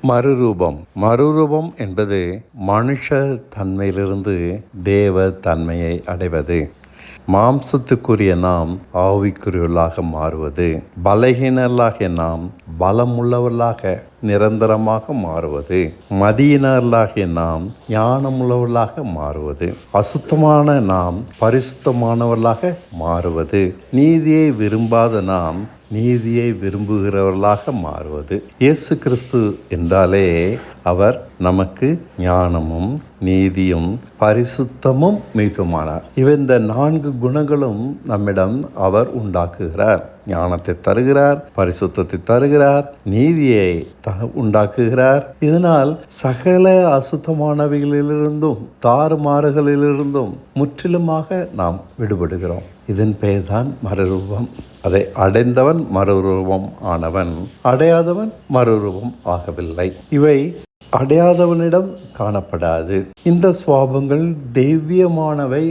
மறுரூபம் என்பது மனுஷ தன்மையிலிருந்து தேவ தன்மையை அடைவது. மாம்சத்துக்குரிய நாம் ஆவிக்குரியவர்களாக மாறுவது. பலகீனர்களாகிய நாம் பலமுள்ளவர்களாக நிரந்தரமாக மாறுவது. மதியினர்களாகிய நாம் ஞானமுள்ளவர்களாக மாறுவது. அசுத்தமான நாம் பரிசுத்தமானவர்களாக மாறுவது. நீதியை விரும்பாத நாம் நீதியை விரும்புகிறவர்களாக மாறுவது. இயேசு கிறிஸ்து என்றாலே அவர் நமக்கு ஞானமும் நீதியும் பரிசுத்தமும் மீட்புமானார். இந்த 4 குணங்களும் நம்மிடம் அவர் உண்டாக்குகிறார். ஞானத்தை தருகிறார், பரிசுத்தத்தை தருகிறார், நீதியை உண்டாக்குகிறார். இதனால் சகல அசுத்தமானவைகளிலிருந்தும் தாறுமாறுகளிலிருந்தும் முற்றிலுமாக நாம் விடுபடுகிறோம். இதன் பெயர்தான் மறுரூபம். அதை அடைந்தவன் மறுரூபம் ஆனவன், அடையாதவன் மறுரூபம் ஆகவில்லை. இவை அடையாதவனிடம் காணப்படாது. இந்த சுவாபங்கள் தெய்வீயமானவை.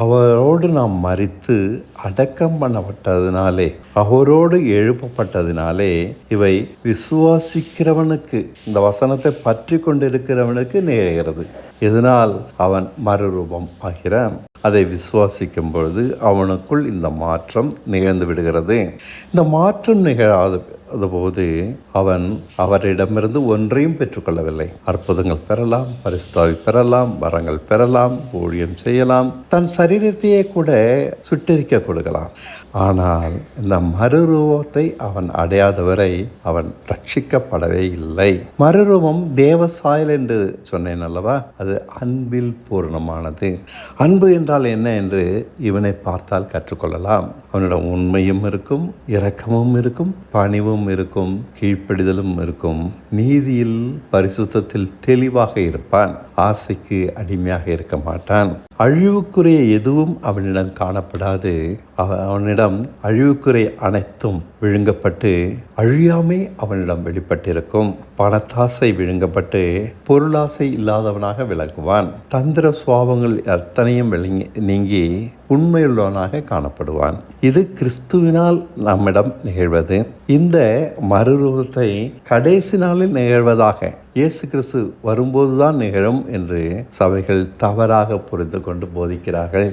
அவரோடு நாம் மரித்து அடக்கம் பண்ணப்பட்டதினாலே, அவரோடு எழுப்பப்பட்டதினாலே இவை விசுவாசிக்கிறவனுக்கு, இந்த வசனத்தை பற்றி கொண்டிருக்கிறவனுக்கு நிகழ்கிறது. இதனால் அவன் மறுரூபம் ஆகிறான். அதை விசுவாசிக்கும் பொழுது அவனுக்குள் இந்த மாற்றம் நிகழ்ந்து விடுகிறது. இந்த மாற்றம் நிகழாத போது அவன் அவரிடமிருந்து ஒன்றையும் பெற்றுக்கொள்ளவில்லை. அற்புதங்கள் பெறலாம், பரிசுத்தாவி பெறலாம், வரங்கள் பெறலாம், ஊழியம் செய்யலாம், தன் சரீரத்தையே கூட சுட்டரிக்க கொடுக்கலாம். ஆனால் இந்த மறுரூபத்தை அவன் அடையாதவரை அவன் ரட்சிக்கப்படவே இல்லை. மறுரூபம் தேவசாயல் என்று சொன்னேன் அல்லவா? அது அன்பில் பூர்ணமானது. அன்பு என்றால் என்ன என்று இவனை பார்த்தால் கற்றுக்கொள்ளலாம். அவனிடம் உண்மையும் இருக்கும், இரக்கமும் இருக்கும், பணிவும் இருக்கும், கீழ்ப்படிதலும் இருக்கும். நீதியில் பரிசுத்தத்தில் தெளிவாக இருப்பான். ஆசைக்கு அடிமையாக இருக்க மாட்டான். அழிவுக்குரிய எதுவும் அவனிடம் காணப்படாது. அவனிடம் அழிவுக்குறை அனைத்தும் விழுங்கப்பட்டு அழியாமை அவனிடம் வெளிப்பட்டிருக்கும். பணத்தாசை விழுங்கப்பட்டு பொருளாசை இல்லாதவனாக விளங்குவான். தந்திர சுவாபங்கள் அத்தனையும் நீங்கி உண்மையுள்ளவனாக காணப்படுவான். இது கிறிஸ்துவினால் நம்மிடம் நிகழ்வது. இந்த மறுரூபத்தை கடைசி நாளில் நிகழ்வதாக இயேசு கிறிஸ்து வரும்போதுதான் நிகழும் என்று சபைகள் தவறாக புரிந்து கொண்டு போதிக்கிறார்கள்.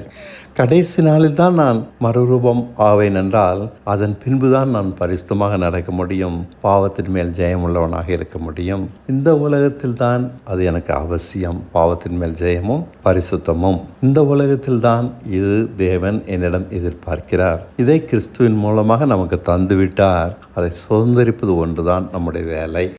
கடைசி நாளில் தான் நான் மறுரூபம் ஆவேன் என்றால் அதன் பின்புதான் நான் பரிசுத்தமாக நடக்க முடியும், பாவத்தின் மேல் ஜெயம் உள்ளவனாக இருக்க முடியும். இந்த உலகத்தில் தான் அது எனக்கு அவசியம். பாவத்தின் மேல் ஜெயமும் பரிசுத்தமும் இந்த உலகத்தில் தான் இது தேவன் என்னிடம் எதிர்பார்க்கிறார். இதை கிறிஸ்துவின் மூலமாக நமக்கு தந்துவிட்டார். அதை சுதந்திரிப்பது ஒன்றுதான் நம்முடைய வேலை.